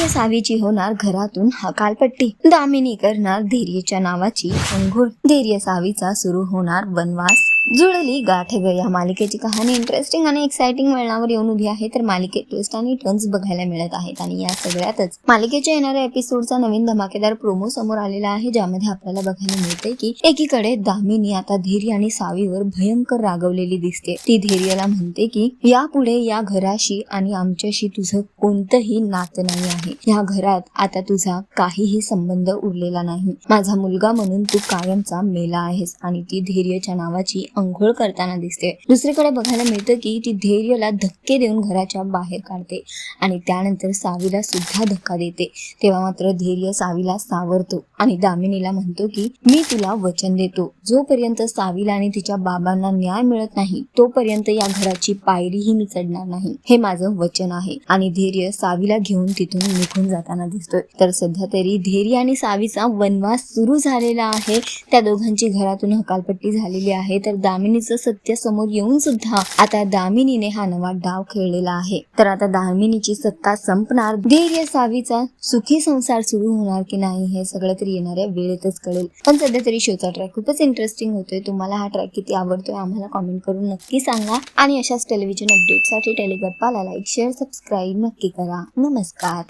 धैर्य सावीची होणार घरातून हकालपट्टी, दामिनी करणार धैर्यच्या नावाची अंघोळ, धैर्य सावीचा सुरू होणार वनवास, जुळली गाठ ग. या मालिकेची कहाणी इंटरेस्टिंग आणि एक्साइटिंग वळणावर येऊन उभी आहे, तर मालिकेत ट्विस्ट आणि टर्न्स बघायला मिळत आहेत. आणि या सगळ्यातच मालिकेच्या येणाऱ्या एपिसोडचा नवीन धमाकेदार प्रोमो समोर आलेला आहे, ज्यामध्ये आपल्याला बघायला मिळते की एकीकडे दामिनी आता धैर्य आणि सावीवर भयंकर रागवलेली दिसते. ती धैर्यला म्हणते की यापुढे या घराशी आणि आमच्याशी तुझं कोणतंही नातं नाही आहे. या घरात आता तुझा काहीही संबंध उरलेला नाही. माझा मुलगा म्हणून तू कायमचा मेला आहेस. आणि ती धैर्यच्या नावाची अंघोळ करताना दिसते. दुसरीकडे बघायला मिळतं की ती धैर्यला धक्के देऊन घराच्या बाहेर काढते आणि त्यानंतर सावीला सुद्धा धक्का देते. तेव्हा मात्र धैर्य सावीला सावरतो आणि दामिनीला म्हणतो की मी तुला वचन देतो, जोपर्यंत सावीला आणि तिच्या बाबांना न्याय मिळत नाही तोपर्यंत या घराची पायरीही मी चढणार नाही, हे माझं वचन आहे. आणि धैर्य सावीला घेऊन तिथून निघून जाताना दिसतोय. तर सध्या तरी धैर्य आणि सावीचा वनवास सुरू झालेला आहे. त्या दोघांची घरातून हकालपट्टी झालेली आहे. तर दामिनीचं सत्य समोर येऊन सुद्धा आता दामिनीने हा नवा डाव खेळलेला आहे. तर आता दामिनीची सत्ता संपणार, धैर्य सावीचा सुखी संसार सुरू होणार की नाही हे सगळं तरी येणाऱ्या वेळेतच कळेल. पण सध्या तरी शोचा ट्रॅक खूपच इंटरेस्टिंग होतोय. तुम्हाला हा ट्रॅक किती आवडतोय आम्हाला कॉमेंट करून नक्की सांगा. आणि अशाच टेलिव्हिजन अपडेटसाठी टेलिगप्पाला लाईक, शेअर, सबस्क्राईब नक्की करा. नमस्कार.